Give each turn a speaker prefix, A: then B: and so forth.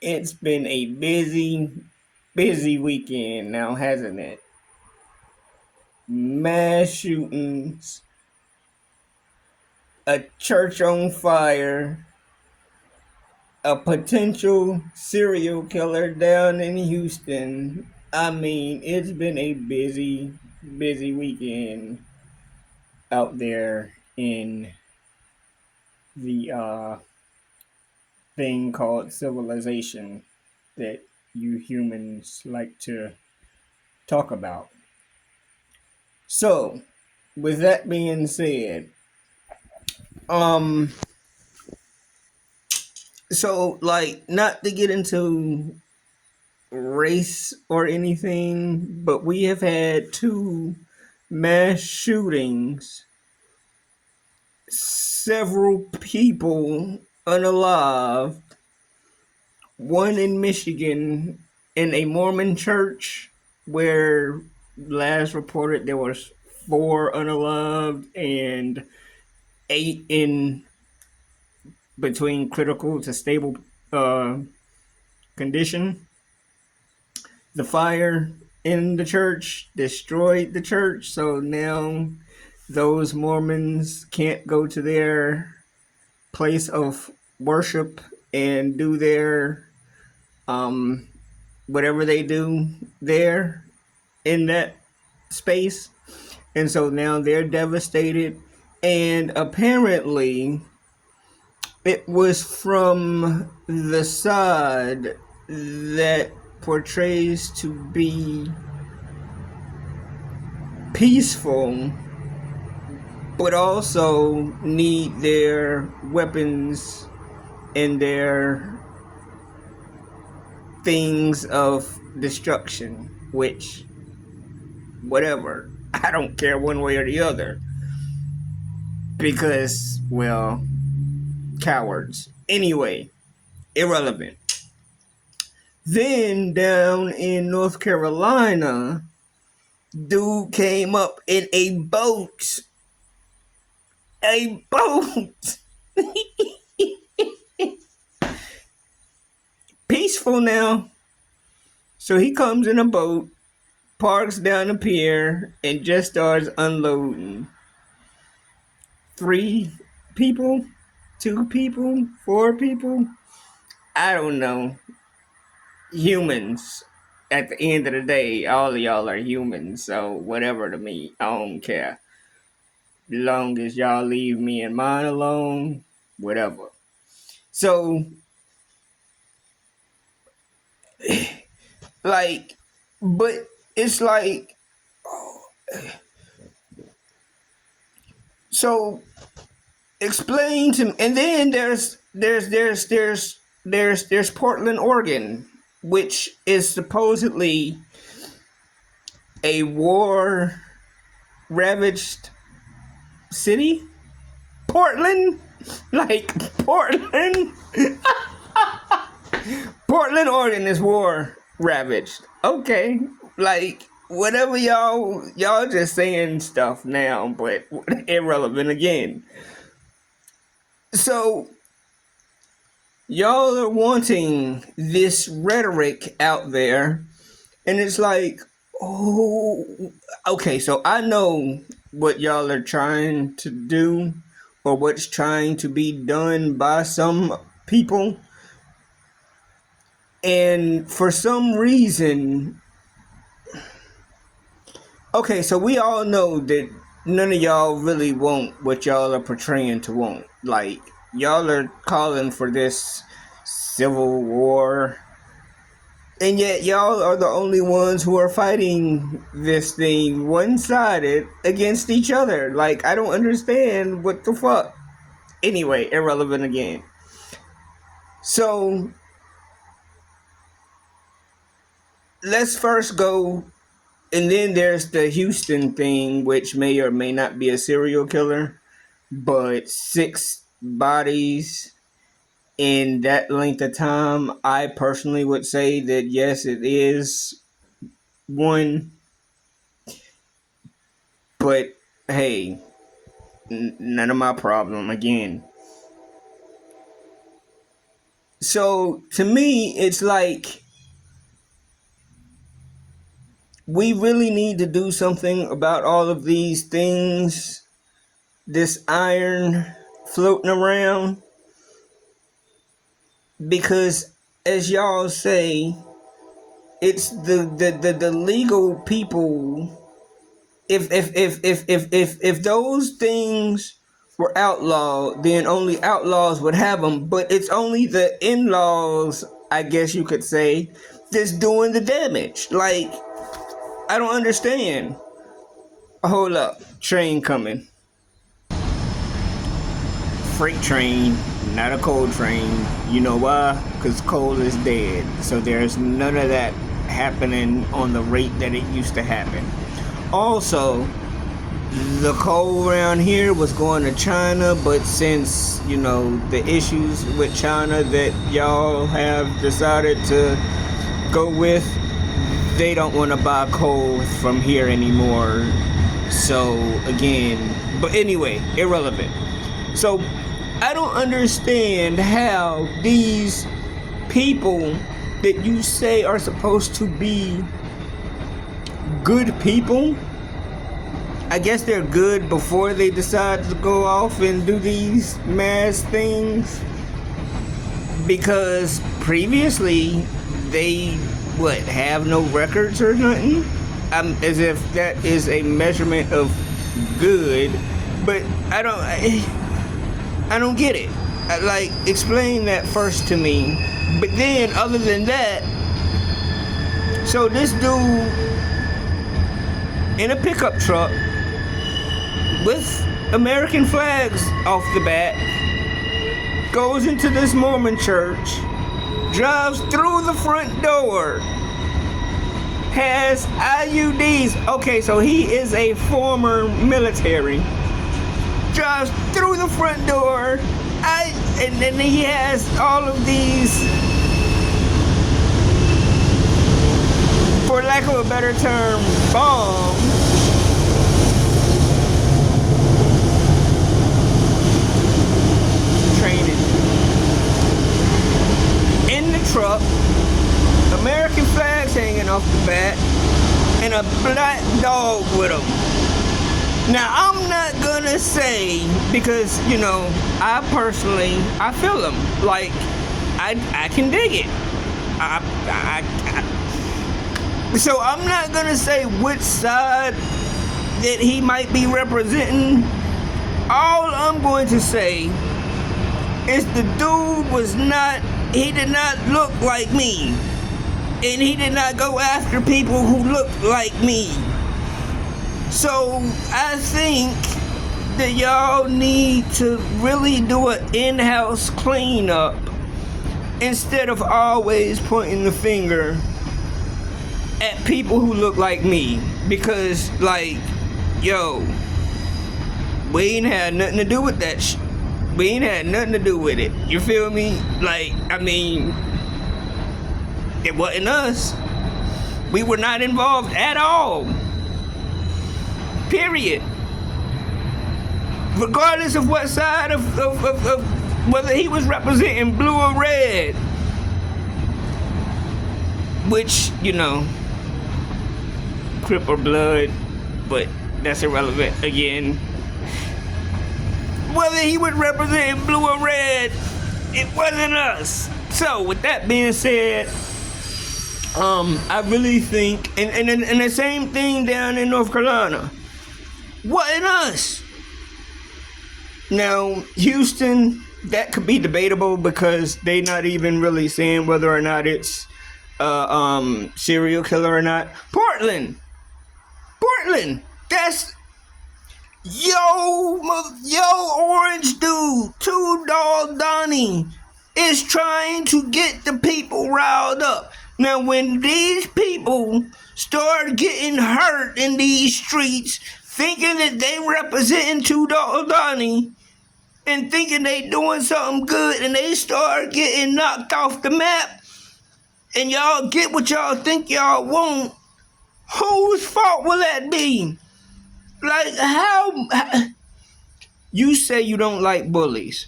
A: It's been a busy weekend now, hasn't it? Mass shootings, a church on fire, a potential serial killer down in Houston. I mean, it's been a busy weekend out there in the thing called civilization that you humans like to talk about. So, with that being said, um, not to get into race or anything, but we have had two mass shootings, several people unalive, one in Michigan in a Mormon church where last reported there was four unalived and eight in between critical to stable uh, condition. The fire in the church destroyed the church, so now those Mormons can't go to their place of worship and do their um, whatever they do there in that space. And so now they're devastated. And apparently, it was from the side that portrays to be peaceful, but also need their weapons and their things of destruction, which, whatever, I don't care one way or the other. Because, well, cowards. Anyway, irrelevant. Then down in North Carolina, dude came up in a boat. A boat. Peaceful now. So he comes in a boat, parks down the pier, and just starts unloading. Three people, two people, four people. I don't know. Humans. At the end of the day, all of y'all are humans, so whatever to me, I don't care. As long as y'all leave me and mine alone, whatever. So, like, but it's like, so explain to me. And then there's Portland, Oregon, which is supposedly a war ravaged city. Portland, like Portland. Portland, Oregon is war ravaged. Okay, like whatever y'all just saying stuff now, but irrelevant again. So y'all are wanting this rhetoric out there, and it's like, oh, okay. So I know what y'all are trying to do, or what's trying to be done by some people. And for some reason, okay, so we all know that none of y'all really want what y'all are portraying to want. Like, y'all are calling for this civil war, and yet y'all are the only ones who are fighting this thing one-sided against each other. Like, I don't understand what the fuck. Anyway, irrelevant again. So, let's first go. And then there's the Houston thing, which may or may not be a serial killer, but six bodies in that length of time, I personally would say that yes, it is one. But hey, none of my problem again. So to me, it's like we really need to do something about all of these things, this iron floating around, because as y'all say, it's the legal people. If those things were outlawed, then only outlaws would have them. But it's only the in-laws, I guess you could say, that's doing the damage. Like, I don't understand. Hold up, train coming. Freight train, not a coal train. You know why? Because coal is dead. So there's none of that happening on the rate that it used to happen. Also, the coal around here was going to China, but since, the issues with China that y'all have decided to go with, they don't want to buy coal from here anymore. So, again, but anyway, irrelevant. So, I don't understand how these people that you say are supposed to be good people, I guess they're good before they decide to go off and do these mass things, because previously they have no records or nothing. As if that is a measurement of good, but I don't get it. Like, explain that first to me. But then, other than that, so this dude in a pickup truck with American flags off the back goes into this Mormon church, drives through the front door, has IUDs. Okay, so he is a former military. Drives through the front door, and then he has all of these, for lack of a better term, bombs. Training in the truck, American flags hanging off the back, and a black dog with him. Now, I'm not gonna say, because, I personally, I feel him. Like, I can dig it. So I'm not gonna say which side that he might be representing. All I'm going to say is the dude he did not look like me. And he did not go after people who looked like me. So I think that y'all need to really do an in-house cleanup instead of always pointing the finger at people who look like me. Because, we ain't had nothing to do with that shit. We ain't had nothing to do with it. You feel me? It wasn't us. We were not involved at all. Period. Regardless of what side of whether he was representing blue or red. Which, Crip or blood, but that's irrelevant again. Whether he was representing blue or red, it wasn't us. So, with that being said, I really think, and the same thing down in North Carolina, wasn't us. Now, Houston, that could be debatable because they not even really saying whether or not it's serial killer or not. Portland, that's yo orange dude, Two Dog Donnie is trying to get the people riled up. Now, when these people start getting hurt in these streets, thinking that they representing Two Dog Donnie and thinking they doing something good, and they start getting knocked off the map, and y'all get what y'all think y'all want, whose fault will that be? Like, how? You say you don't like bullies.